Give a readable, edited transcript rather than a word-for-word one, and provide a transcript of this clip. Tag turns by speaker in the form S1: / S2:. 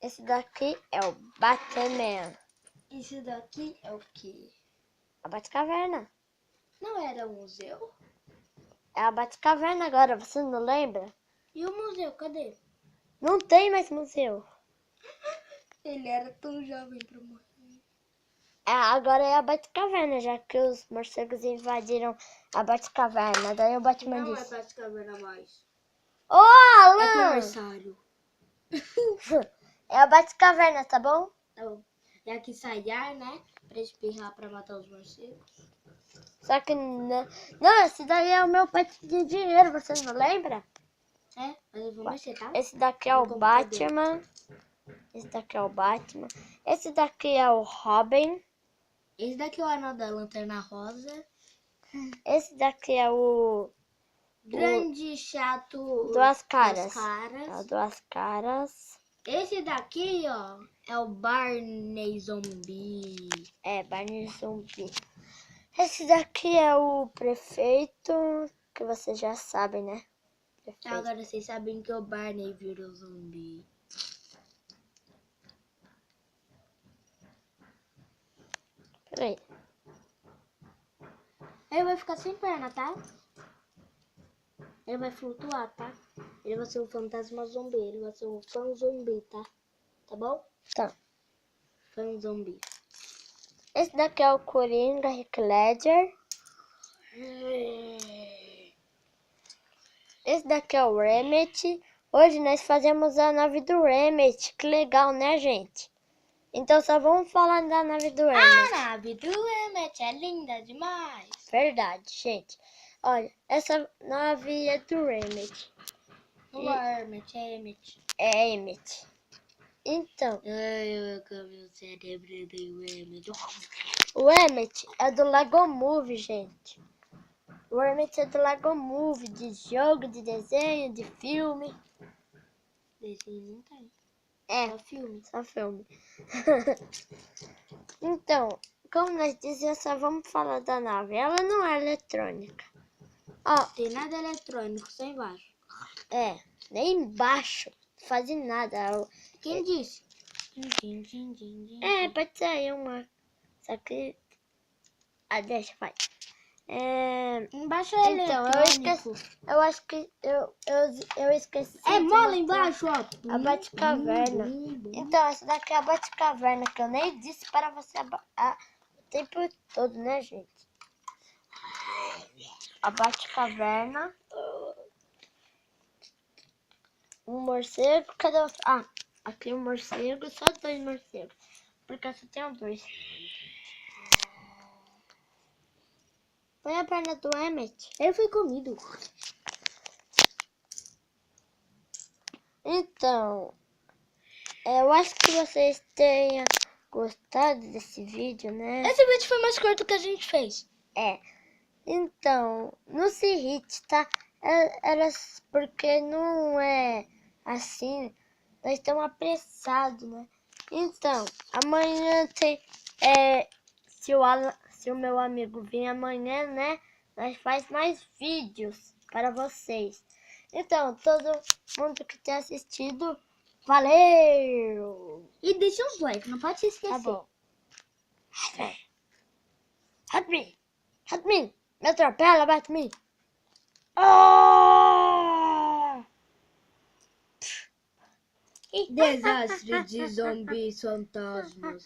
S1: Esse daqui é o Batman.
S2: Esse daqui é o quê?
S1: A Batcaverna.
S2: Não era um museu?
S1: É a Batcaverna agora, você não lembra?
S2: E o museu, cadê?
S1: Não tem mais museu.
S2: Ele era tão jovem pra morrer.
S1: Agora é a Batcaverna, já que os morcegos invadiram a Batcaverna. Daí o Batman
S2: Não é
S1: disse:
S2: Batcaverna mais.
S1: Ô,
S2: É
S1: Alan!
S2: comersário.
S1: É a Batcaverna, tá bom?
S2: Tá bom. É aqui sai ar, né? Pra espirrar pra matar os morcegos.
S1: Só que não, esse daí é o meu pote de dinheiro, você não lembra?
S2: É, mas eu vou mexer, tá?
S1: Esse daqui é
S2: No
S1: o
S2: computador.
S1: Batman. Esse daqui é o Batman. Esse daqui é o Robin.
S2: Esse daqui é o anel da lanterna rosa.
S1: Esse daqui é o
S2: Grande chato
S1: Duas Caras.
S2: das caras.
S1: É o Duas Caras.
S2: Esse daqui, ó, é o Barney Zumbi.
S1: É, Barney Zumbi. Esse daqui é o prefeito, que vocês já sabem, né? Prefeito.
S2: Agora vocês sabem que o Barney virou zumbi.
S1: Peraí.
S2: Ele vai ficar sem perna, tá? Ele vai flutuar, tá? Ele vai ser um fantasma zumbi. Ele vai ser um fã zumbi, tá? Tá bom?
S1: Tá.
S2: Fã zumbi.
S1: Esse daqui é o Coringa, Heath Ledger. Esse daqui é o Remedy. Hoje nós fazemos a nave do Remedy. Que legal, né, gente? Então só vamos falar da nave do
S2: A
S1: Remedy.
S2: nave do Emmet é linda demais.
S1: Verdade, gente. Olha, essa nave é do Remedy.
S2: O Emmet é Emmet.
S1: É Emmet. Então,
S2: Ai, eu comi o cérebro do Emmet.
S1: o Emmet é do Lego Movie, gente. O Emmet é do Lego Movie, de jogo, de desenho, de filme.
S2: Desenho não tem.
S1: É,
S2: Só filme.
S1: só filme. Então, como nós dizemos, só vamos falar da nave. Ela não é eletrônica. Ó,
S2: Tem nada eletrônico, só embaixo.
S1: nem embaixo. Não faz nada.
S2: Quem disse?
S1: Pode ser uma. Só que. Deixa, vai.
S2: Embaixo é
S1: Então,
S2: eletrônico.
S1: eu acho que eu esqueci.
S2: É
S1: de
S2: mola
S1: mostrar
S2: embaixo, ó.
S1: A Batcaverna. Então, essa daqui é a Batcaverna, que eu nem disse para você o tempo todo, né, gente? A Batcaverna. Um morcego. Cadê o... aqui um morcego. Só 2 morcegos. Porque eu só tenho 2. Põe a perna do Emmet.
S2: Ele foi comido.
S1: Então, eu acho que vocês tenham gostado desse vídeo, né?
S2: Esse vídeo foi mais curto que a gente fez.
S1: Então, não se irrite, tá? Era porque não é assim. Nós estamos apressados, né? Então, amanhã tem... se o meu amigo vir amanhã, né? Nós faz mais vídeos para vocês. Então, todo mundo que tem assistido, valeu!
S2: E deixa uns likes, não pode se esquecer.
S1: Tá bom. Batman! Batman! Me atropela, Batman!
S2: Desastre de zumbis fantasmas.